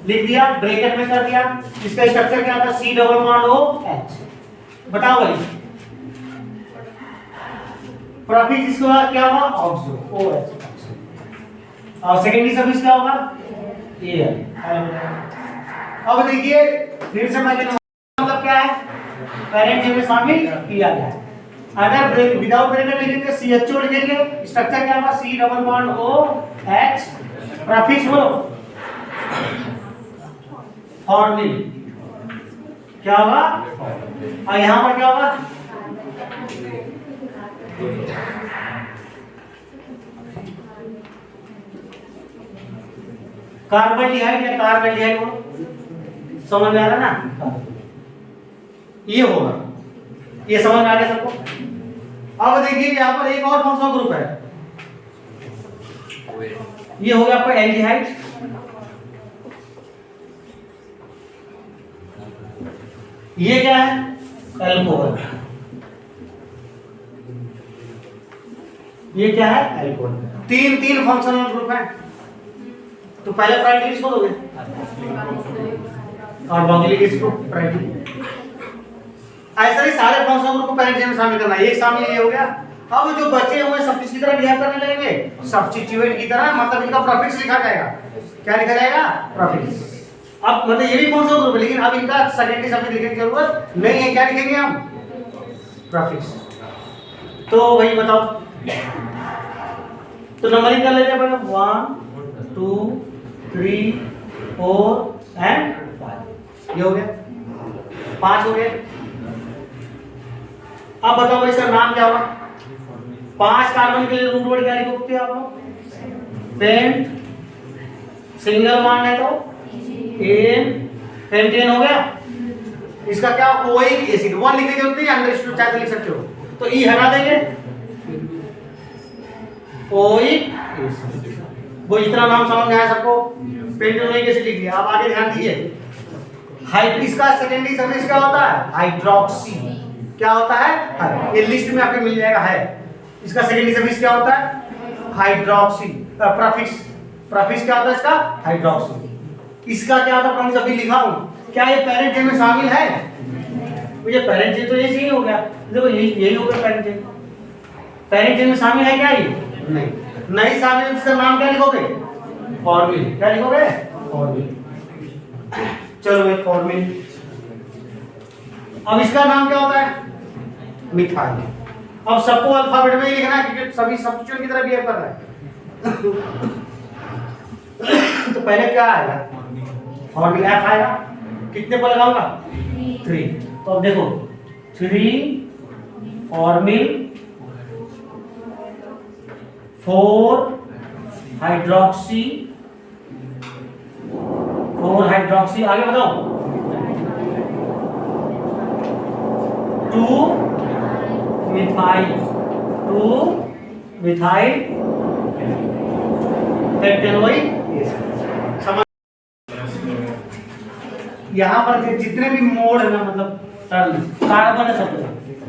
A: लिख दिया, ब्रैकेट में कर दिया। इसका स्ट्रक्चर क्या था, C डबल बॉन्ड OH। बताओ भाई, प्रीफिक्स इसके बाद क्या होगा, ऑक्सो, OH। और सेकेंडरी सफिक्स क्या होगा, Al। अब देखिए फिर से मैंने मतलब क्या है, पेरेंट चेन में शामिल किया गया है। अगर विदाउट ब्रैकेट लिखेंगे CHO लिखेंगे, स्ट्रक्चर क्या होगा, C double bond OH, prefix बोलो फॉर्मिल, क्या होगा, और यहां पर क्या होगा, कार्बोल्डिहाइड या कार्बोल्डिहाइड बोलो, समझ में आ रहा ना, ये होगा, ये समझ में आ गया सबको। अब देखिए यहाँ पर एक और फंक्शनल ग्रुप है, ये हो गया आपका एल्डिहाइड। ये क्या है, अल्कोहल। ये क्या है, अल्कोहल। तीन फंक्शनल ग्रुप है। तो पहले प्रायोरिटी किसको दोगे, कार्बोक्सिलिक एसिड को प्रायोरिटी। ऐसा ही सारे फंक्शनल ग्रुप को पेरेंट चेन में शामिल करना है। एक शामिल ये हो गया। अब जो बचे हुए सब किसकी तरह बिहेव करने लगेंगे, सब्स्टिट्यूएंट की तरह, मतलब इनका प्रीफिक्स लिखा जाएगा। क्या लिखा जाएगा, प्रीफिक्स। अब मतलब ये भी फंक्शनल ग्रुप है, लेकिन अब इनका सेकेंडरी सफिक्स लिखने की जरूरत नहीं है। क्या लिखेंगे हम, प्रीफिक्स। तो वही बताओ, तो नंबरिंग कर लेते हैं पहले, 1 2 3 4 एंड 5। ये हो गया, 5 हो गए। अब बताओ भाई सर नाम क्या होगा, 5 कार्बन के लिए रूट वर्ड क्या लिखोगे आप लोग, पेंट, सिंगल बॉन्ड है तो एन, पेंटेन हो गया। इसका क्या, ओइक एसिड, 1 लिखने की जरूरत नहीं, अंडर चाहे तो लिख सकते हो। तो ई हटा देंगे, ओइक एसिड, वो इतना नाम समझ में आया सबको, पेंटेनोइक एसिड लिख दिया। अब आगे ध्यान दीजिए, इसका सेकेंडरी सफिक्स क्या होता है, हाइड्रोक्सी। क्या होता है? ये लिस्ट में आपको मिल जाएगा है। इसका सेकेंडरी सफिक्स क्या होता है? हाइड्रोक्सी। प्रफिक्स क्या होता है इसका? हाइड्रोक्सी। इसका क्या होता है? प्रफिक्स अभी लिखा हूं। क्या ये पेरेंट चेन में शामिल है? मुझे पेरेंट चेन तो ये सही हो गया, देखो यही हो गया पेरेंट चेन। पेरेंट चेन में शामिल है क्या ये? नहीं शामिल। इसका नाम क्या लिखोगे? फॉर्मिल। क्या लिखोगे? फॉर्मिल। चलो एक फॉर्मिल। अब इसका नाम क्या होता है? मिथाइल। अब सबको अल्फाबेट में ही लिखना है क्योंकि सभी सब्स्टिट्यूट की तरह बिहेव कर रहा है। तो पहले क्या आएगा? फॉर्मिल एफ आएगा। कितने पर लगाऊंगा? 3। तो अब देखो 3 फॉर्मिल 4 हाइड्रोक्सी आगे बताओ 2 मिथाइल पेप्टेनोइड। यहाँ पर जितने भी मोड है ना, मतलब कार्बन है सब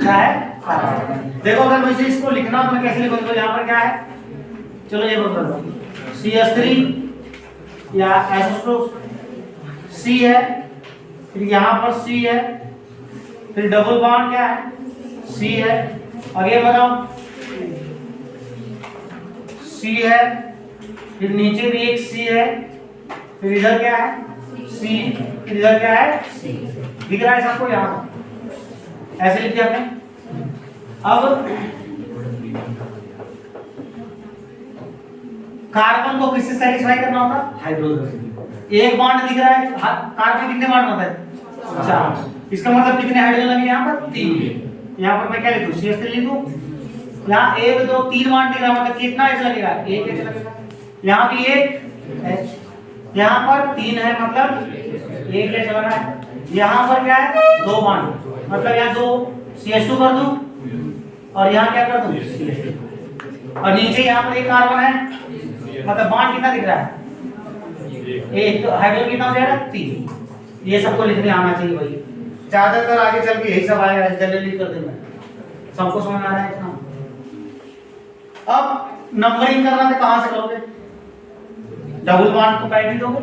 A: क्या है? कार्बन। देखो अगर मुझे इसको लिखना तो मैं कैसे लिखूंगा? तो यहाँ पर क्या है? चलो ये बताओ CH3 या C है, फिर यहाँ पर C है, फिर डबल बॉन्ड क्या है? C है। आगे बताओ C है, फिर नीचे भी एक C है, फिर इधर क्या है? C, फिर इधर क्या है? C। दिख रहा है सबको? यहाँ ऐसे लिख दिया आपने। अब कार्बन को किससे सेटिस्फाई करना होता है? हाइड्रोजन से। एक बॉन्ड दिख रहा है, कार्बन कितने बॉन्ड होता है? 4। इसका मतलब कितने हाइड्रोजन लगे यहाँ पर? 3। यहाँ पर मैं क्या लिखूं? CH3 लिखूं। यहाँ 1 2 3 बॉन्ड दिख रहा है, मतलब कितना H लगेगा? 1 H लगेगा। यहाँ भी 1 H, यहाँ पर 3 है मतलब 1 H लगा है। यहाँ पर क्या है? 2 बॉन्ड, मतलब यहाँ 2 CH2 कर दूं और यहाँ क्या कर दूं? CH2। और नीचे यहाँ पर एक कार्बन है, मतलब बॉन्ड कितना दिख रहा है? 1। तो हाइड्रोजन कितना हो जाएगा? 3। ये सबको लिखने आना चाहिए भाई। ज्यादातर आगे चल के यही सब आएगा, जनरली कर देंगे। सबको समझ आ रहा है इतना? अब नंबरिंग करना तो कहां से करोगे? डबल बॉन्ड को प्रायोरिटी दोगे।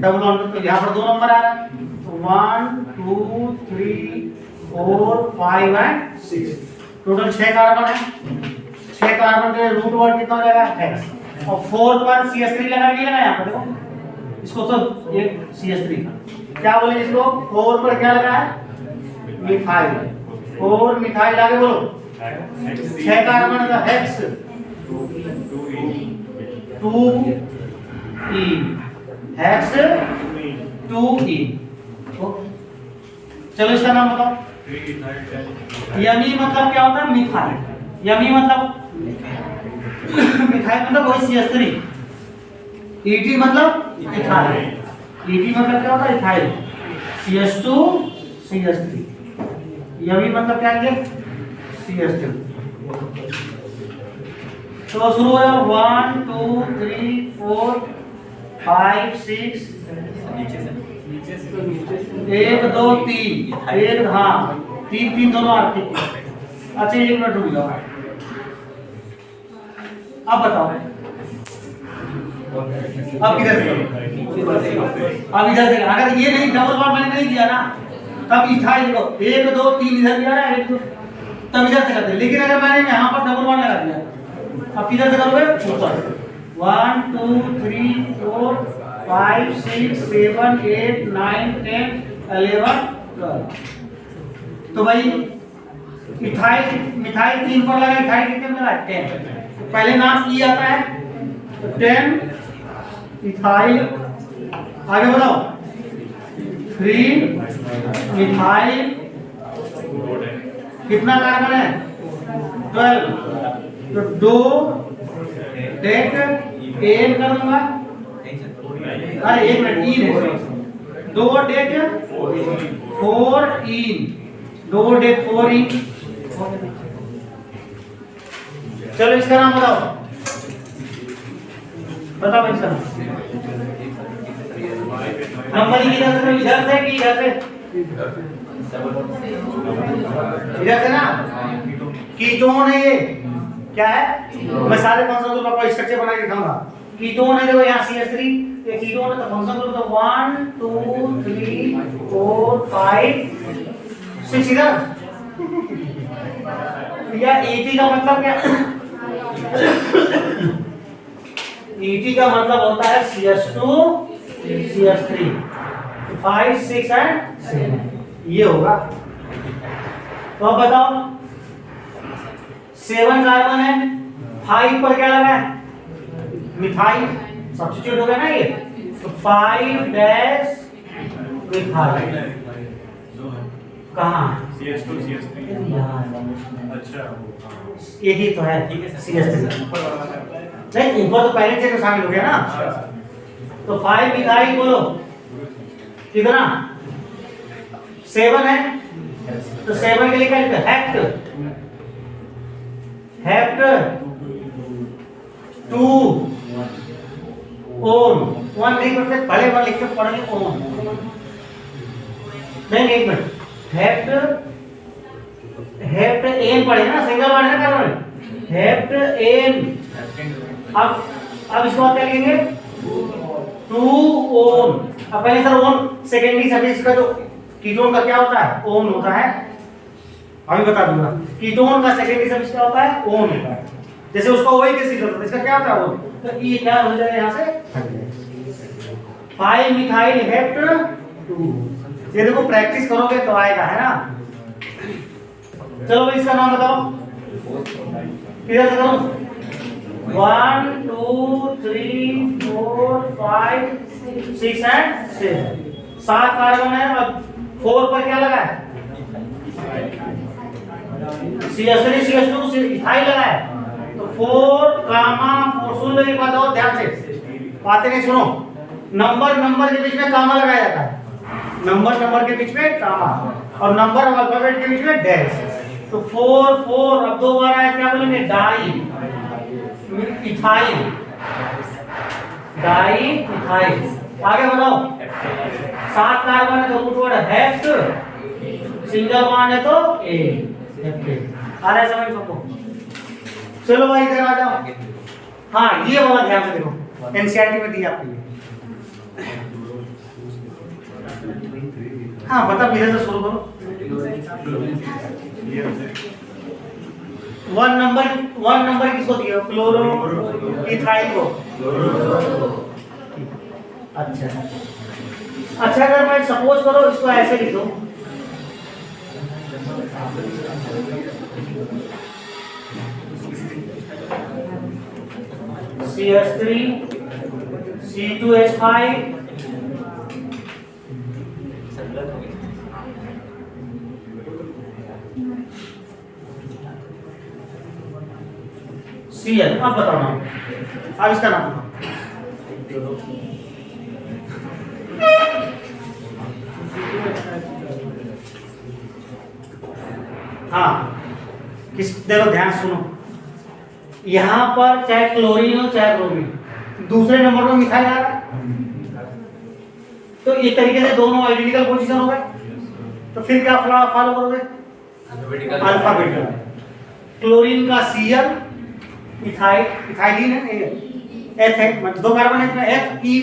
A: डबल बॉन्ड तो यहाँ पर 2 नंबर आ रहा है, तो 1 2 3 4 5 एंड 6। टोटल 6 कार्बन है। 6 कार्बन के रूट वर्ड कितना हो जाएगा? X। और 4 पर CH3 लगा के लगा यहाँ पर देखो इसको, तो एक CH3 क्या बोले इसको? 4 पर क्या लगा है? मिथाइल। 4 मिथाइल आगे बोलो। 6 कार्बन का X 2E X 2E। चलो इसका नाम बताओ। यमी मतलब क्या होता है? मिथाइल। यमी मतलब मिथाइल मतलब वही CH3। ET मतलब इथाइल। ET मतलब क्या होता है? इथाइल। CH2 CH3। यमी मतलब क्या है? CH3। तो शुरू हो रहा है 1 2 3 4 5 6 1 2 3 1 हाँ 3 दोनों आते हैं। अच्छा 1 मिनट रुक जाओ। अब बताओ अब किधर से? अब इधर से। अगर ये नहीं डबल बॉन्ड मैंने नहीं दिया ना, तब इथाइल लिखो 1 2 3 इधर दिया ना 1 2, तब इधर से करते। लेकिन अगर मैंने यहाँ पर डबल बॉन्ड लगा दिया, अब किधर से करोगे? ऊपर। 1 2 3 4 5 6 7 8 9 10 11 12। तो भाई इथाइल मिथाइल 3 पर लगा, इथाइल कितने में लगा? 10। पहले नाम ई आता है, तो 10 इथाइल। आगे बताओ 3 मिथाइल। कितना कार्बन है? 12। तो 2 डेक एन कर दूंगा। अरे 1 मिनट, ई है 2 डेक 4 इन 2 डेक 4 इन। चलो इसका नाम बताओ। बताओ इसका नंबर इधर से कि इधर से? इधर से ना कीटोन है ये, क्या है? मैं सारे फंक्शन ग्रुप आपको स्ट्रक्चर बना के दिखाऊंगा। कीटोन है, देखो यहाँ CH3, ये कीटोन है तो फंक्शन ग्रुप तो 1 2 3 4 5 6 इधर। या ET का मतलब क्या? ET का मतलब होता है CH2 CH3 5 6 एंड 7, ये होगा। तो अब बताओ 7 कार्बन है, 5 पर क्या लगा है? मिथाइल, सब्स्टिट्यूट हो गया ना ये, तो 5 डैश मिथाइल कहाँ?
B: CH2 CH3 अच्छा
A: यही तो है CH3। नहीं ऊपर तो पहले से तो शामिल हो गया ना, तो 5 मिथाइल बोलो कितना? 7 है, तो 7 के लिए क्या लिखते हैं? हेक्ट, हेक्ट 2 ओम, 1 नहीं पढ़ते, पहले बार लिखते पढ़ेंगे ओम। नहीं एक मिनट, हेक्ट हेप्ट एन पढ़े ना, सिंगल वर्ड है कार्बन, हेप्ट एन। अब इसको क्या लिखेंगे? 2 ओन। अब पहले सर ओन सेकेंडरी सर्फेस का जो कीटोन का क्या होता है? ओन होता है, अभी बता दूंगा। कीटोन का सेकेंडरी सर्फेस क्या होता है? ओन होता है। जैसे उसका OH के सिग्नल होता है, इसका क्या होता है? ओन। तो ये क्या हो जाएगा यहां से? 5 मिथाइल हेप्ट 2। ये देखो प्रैक्टिस करोगे तो आएगा, है ना? चलो भाई इसका नाम बताओ, किधर से करूं? 1 2 3 4 5 6 एंड 7, 7 कार्बन है। अब 4 पर क्या लगा है? CH3 CH2 इथाइल लगा है, तो 4 कामा 4। सुन लो एक बात और ध्यान से, बातें नहीं सुनो। नंबर के बीच में कामा लगाया जाता है, नंबर के बीच में कामा, और नंबर और अल्फाबेट के बीच में डैश। तो 4 4 अब 2 बार आया, क्या बोलेंगे? Diethyl, diethyl. आगे बताओ 7 कार्बन है तो root word hept, single bond है तो ए, हेप्ट। आ रहा है समझ सबको? चलो भाई इधर आ जाओ। हाँ ये वाला ध्यान से देखो, एनसीईआरटी में दिया आपको। हाँ बता, इधर से शुरू करो। 1 नंबर किसको दिया? क्लोरो इथाइल को। अच्छा अगर मैं सपोज करो इसको ऐसे लिख दूं, CH3 C2H5 Cl। अब बताओ नाम, अब इसका नाम बताओ। हाँ किस, देखो ध्यान सुनो, यहां पर चाहे क्लोरीन हो चाहे ब्रोमीन, दूसरे नंबर पर मिथाइल आ रहा है, तो एक तरीके से दोनों आइडेंटिकल पोजीशन हो गए। तो फिर क्या फॉलो करोगे? अल्फाबेटिकल। क्लोरीन का Cl, इथाइलिन है, H है, मतलब 2 कार्बन है इसमें, H E,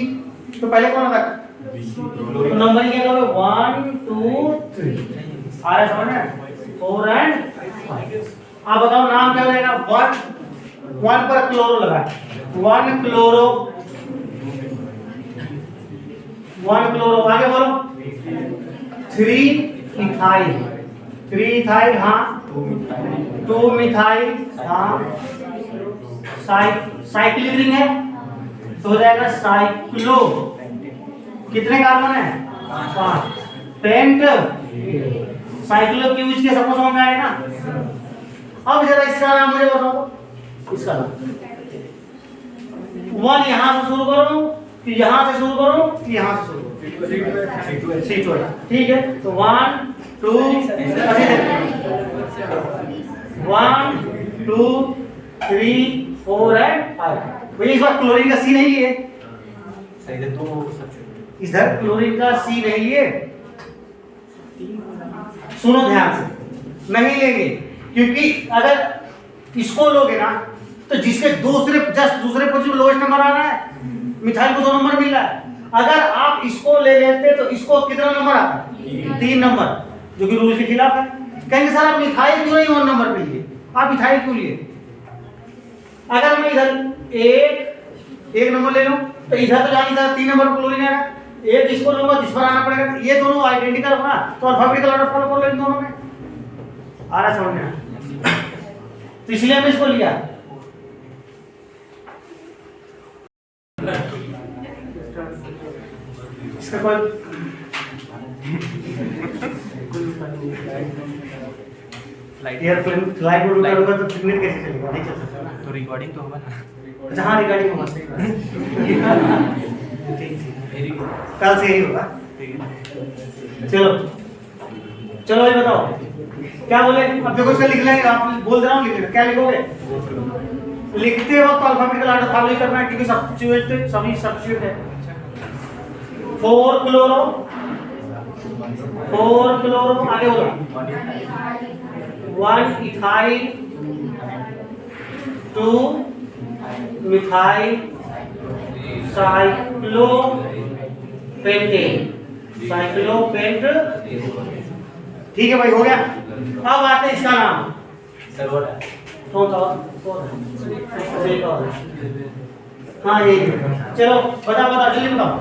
A: तो पहले कौन होगा? तो नंबरिंग क्या करोगे? 1 2 3 आ रहा है समझ में? 4 एंड 5। आप बताओ नाम क्या रहेगा? 1 पर क्लोरो लगा, 1 क्लोरो, आगे बोलो 3 इथाइल, हाँ 2 मिथाइल, हाँ साइक्लिक रिंग है तो हो जाएगा साइक्लो। कितने कार्बन है? 5। पेंट साइक्लो क्यूज के सबको समझ में आएगा ना? अब जरा इसका नाम मुझे बताओ, इसका नाम 1 यहां से शुरू करो कि यहां से शुरू करो कि यहां से शुरू करो? C2 ठीक है, तो 1 2 1 2 3 4 एंड 5। भैया इस बार क्लोरीन का C नहीं है, इधर क्लोरीन का C नहीं है, सुनो ध्यान से, नहीं लेंगे, क्योंकि अगर इसको लोगे ना तो जिसके दूसरे पोजीशन लोएस्ट नंबर आ रहा है, मिथाइल को 2 नंबर मिल रहा है, अगर आप इसको ले लेते तो इसको कितना नंबर आता है? 3 नंबर, जो कि रूल के खिलाफ है। कहेंगे सर आप मिथाइल क्यों नहीं 1 नंबर पे लिए, आप मिथाइल क्यों लिए? अगर मैं इधर एक नंबर ले लूं तो इधर तो जानी था 3 नंबर क्लोरीन है, एक इसको लूंगा जिस पर आना पड़ेगा, ये दोनों आइडेंटिकल होना, तो अल्फाबेटिकल ऑर्डर फॉलो कर लो इन दोनों में। आ रहा समझ में? तो इसलिए हमने इसको लिया। इसका कोई एयरप्लेन फ्लाइट मोड में होगा तो सिग्नल कैसे चलेगा? नहीं चल सकता ना।
B: तो रिकॉर्डिंग तो होगा ना।
A: अच्छा हाँ, रिकॉर्डिंग होगा, सही बात। ठीक, कल से यही होगा। चलो ये बताओ क्या बोले? अब देखो इसका लिख लेंगे, आप बोल दे रहा हूँ, लिख लेंगे। क्या लिखोगे? लिखते वक्त अल्फाबेटिकल ऑर्डर फॉलो ही करना है, क्योंकि सब्स्टिट्यूट सभी सब्स्टिट्यूट है। 4 क्लोरो आगे बोलो, 1 इथाइल 2 मिथाइल साइक्लोपेंटेन। ठीक है भाई, हो गया। अब आते हैं इसका नाम। कौन सा? हाँ ये, चलो बता जल्दी बताओ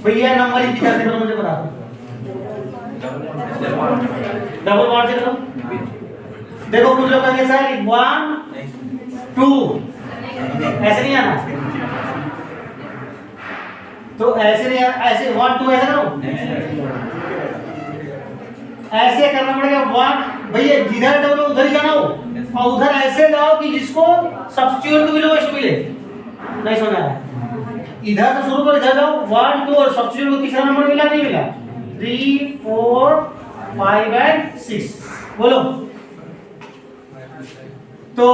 A: भैया। नंबर ही किधर से करो मुझे बता दो। डबल बॉन्ड से करो। देखो कुछ लोग कहेंगे सर 1 2 ऐसे नहीं आना, तो ऐसे नहीं आना, ऐसे 1 2 ऐसे करो, ऐसे करना पड़ेगा। 1 भैया जिधर डबल उधर ही जाना हो, और उधर ऐसे जाओ कि जिसको सब्स्टिट्यूट भी लोएस्ट मिले। नहीं सुना है? इधर से शुरू कर, इधर जाओ 1 2 और सब्स्टिट्यूट को तीसरा नंबर मिला नहीं मिला? 3 4 5 एंड 6 बोलो। तो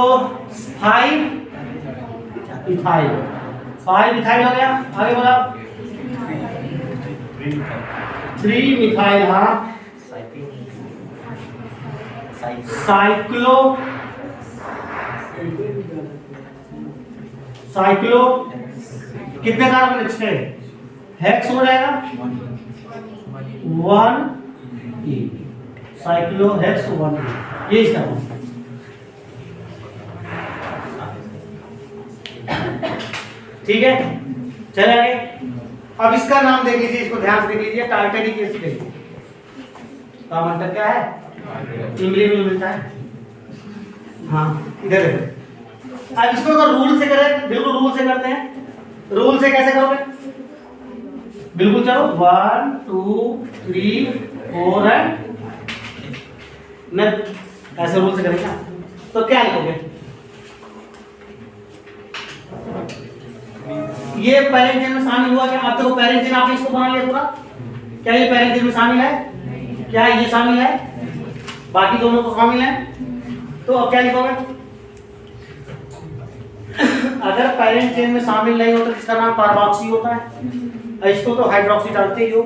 A: 5 इथाइल हो गया। आगे बोला 3 मिथाइल, हाँ साइक्लो कितने कार्बन? 6 हेक्स हो जाएगा 1 साइक्लो हेक्स 1, ये इसका नाम। ठीक है, चले आगे। अब इसका नाम देख लीजिए, इसको ध्यान से देख लीजिए। टार्टरिक एसिड का मतलब क्या है? इमली में मिलता है। हाँ इधर देखो। अब इसको अगर रूल से करें, बिल्कुल रूल से करते हैं। रूल से कैसे करोगे? बिल्कुल चलो 1 2 3 4 एंड न, ऐसे रूल से करेंगे ना। तो क्या लिखोगे? ये पेरेंट चेन में शामिल हुआ क्या? अब देखो पेरेंट चेन आपने इसको बना लिया पूरा। क्या ये पेरेंट चेन में शामिल है? क्या ये शामिल है? बाकी दोनों तो शामिल है। तो अब क्या लिखोगे? अगर पेरेंट चेन में शामिल नहीं होता, इसका नाम कार्बोक्सी होता है। इसको तो हाइड्रोक्सी डालते ही हो,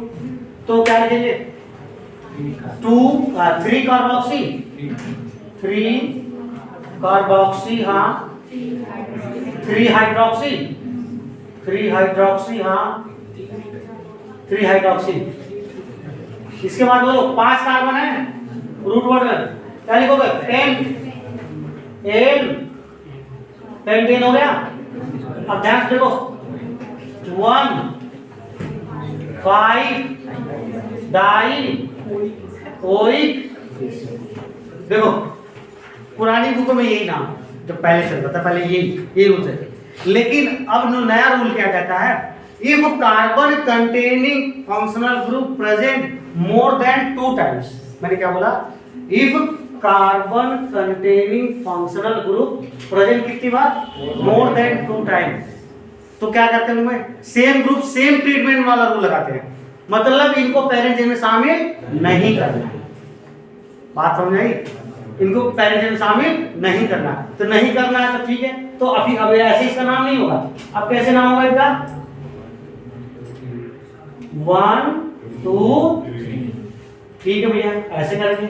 A: तो क्या लिखेंगे? 3 कार्बोक्सी 3 कार्बोक्सी, हाँ 3 हाइड्रोक्सी 3 हाइड्रोक्सी, हाँ 3 हाइड्रोक्सी। इसके बाद बोलो 5 कार्बन है रूट वर्ड में, क्या लिखोगे? पेंटेन हो गया। अब ध्यान से देखो 1 5 डाई ओइक। देखो पुरानी बुक में यही नाम जो पहले चलता था, पहले यही रूल है। लेकिन अब नया रूल क्या कहता है? If carbon containing functional group present more than 2 times. मैंने क्या बोला? If carbon containing functional group present कितनी बार? More than 2 times. तो क्या करते हैं उनमें? सेम ग्रुप सेम ट्रीटमेंट वाला रूल लगाते हैं। मतलब इनको पेरेंट चेन में शामिल नहीं करना है। बात समझ आई? इनको पेरेंट चेन में शामिल नहीं करना, तो नहीं करना है तो ठीक है। तो अभी अब ऐसे इसका नाम नहीं होगा। अब कैसे नाम होगा इसका? 1 2 ठीक है भैया, ऐसे करेंगे।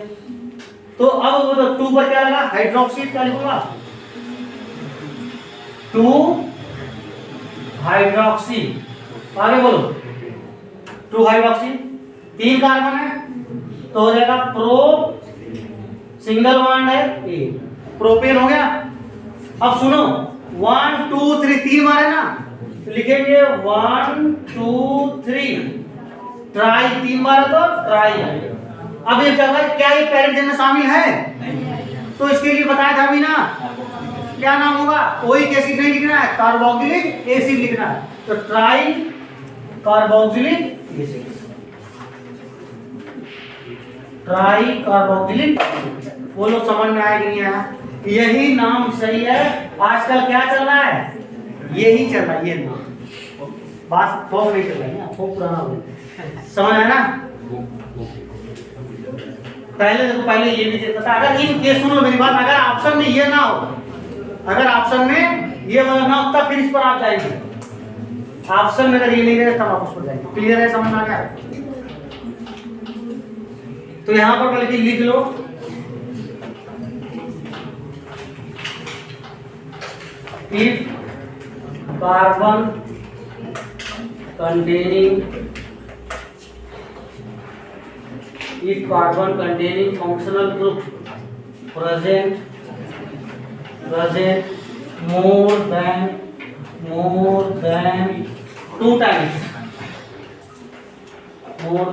A: तो अब वो 2 पर क्या लगा, हाइड्रोक्सी क्या लिखूंगा, 2 हाइड्रोक्सी, आगे बोलो 2 हाइड्रोक्सी, 3 कार्बन है तो हो जाएगा प्रो, सिंगल बॉन्ड है ए, प्रोपेन हो गया। अब सुनो 1 2 3 3 मारे ना, तो लिखेंगे 1 2 3 ट्राई, 3 बार तो ट्राई। अब ये जगह क्या ये पैरेंट में शामिल है, तो इसके लिए बताया था अभी ना, क्या नाम होगा, कोई एसिड नहीं लिखना है, कार्बोक्सिलिक एसिड लिखना है, तो try carboxylic acid, try carboxylic. वो लोग समझ में आया कि नहीं आया, यही नाम सही है। आजकल क्या चल रहा है, यही चल रहा है, ये नाम, बात फोक नहीं चल रही है, फोक पुराना हो गया, समझ आया ना। पहले देखो, पहले ये भी देखता था, अगर इन केस, सुनो मेरी बात, अगर ऑप्शन में ये ना हो, अगर ऑप्शन में ये वाला ना हो तब फिर इस पर आप जाएंगे, ऑप्शन में अगर ये नहीं रहे तब आप उस पर जाएंगे। क्लियर है, समझ में आ गया। तो यहां पर बल्कि लिख लो if carbon containing functional group present more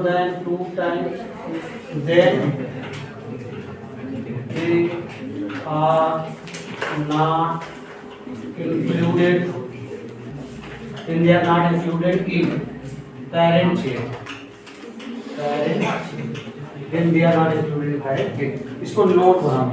A: than 2 times, then they are not included in parent chain, then they are not included in parent chain। इसको नोट बनाओ।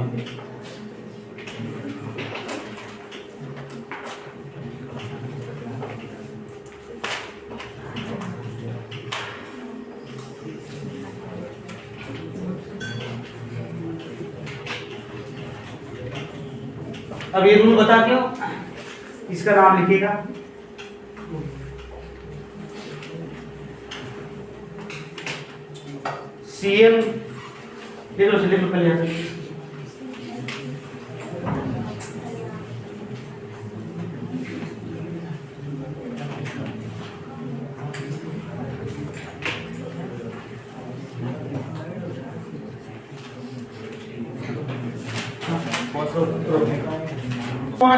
A: अब ये रूल बता दो, इसका नाम लिखिएगा CN, ये लो चलिए कर लिया।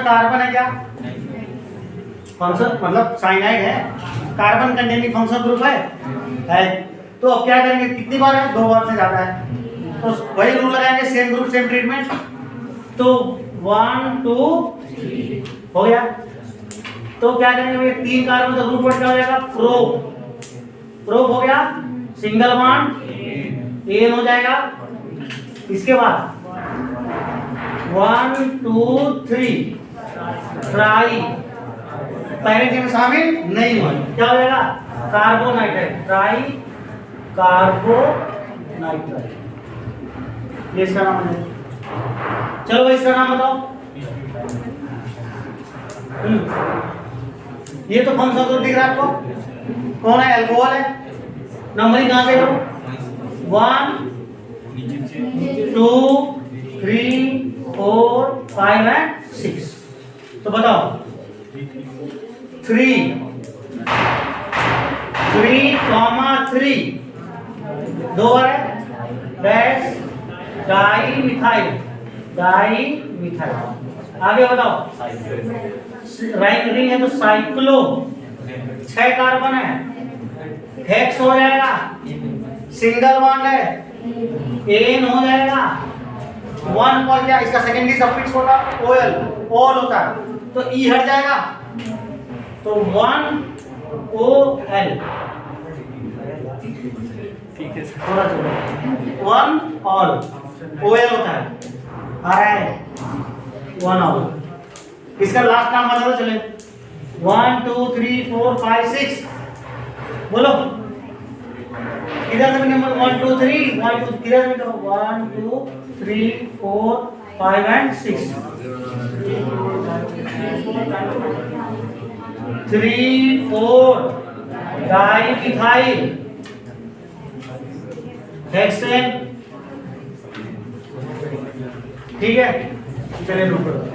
A: कार्बन है क्या, फंक्शन मतलब साइनाइड है, कार्बन कंटेनिंग फंक्शन ग्रुप है। तो अब क्या करेंगे, कितनी बार है, 2 बार से ज्यादा है, तो वही रूल लगाएंगे, सेम ग्रुप सेम ट्रीटमेंट। तो 1 2 हो गया, तो क्या करेंगे, 3 कार्बन तो ग्रुप वर्ड क्या हो जाएगा, प्रो हो गया, सिंगल बॉन्ड एन हो जाएगा। इसके बाद 1 2 3 ट्राई, पैरेंट में शामिल नहीं हुआ, क्या हो जाएगा, कार्बोनाइट्राइड, ट्राई कार्बोनाइट्राइड, ये इसका नाम है। चलो भाई इसका नाम बताओ। ये तो फंक्शन ग्रुप दिख रहा है आपको, कौन है, अल्कोहल है। नंबरिंग कहां से करो, 1 2 3 4 5 एंड 6। तो बताओ 3 2 बार है, डैश डाई मिथाइल, आगे बताओ, राइट रिंग है तो साइक्लो, 6 कार्बन है, हेक्स हो जाएगा, सिंगल बॉन्ड है, एन हो जाएगा। 1 पर क्या, इसका सेकेंडरी सफिक्स होगा ओएल, ऑल होता है, तो ई हट जाएगा, तो 1 OL, ठीक है थोड़ा छोड़ो, 1 ऑल OL होता है, आ रहा है 1 ऑल। इसका लास्ट नाम बता दो, चले 1 2 3 4 5 6 बोलो, इधर से नंबर 1 2 3 1 2 किधर से करो, 1 2 3 4 5 एंड 6, 3 4 डाई इथाइल हेक्सेन। ठीक है, चलिए नोट करो।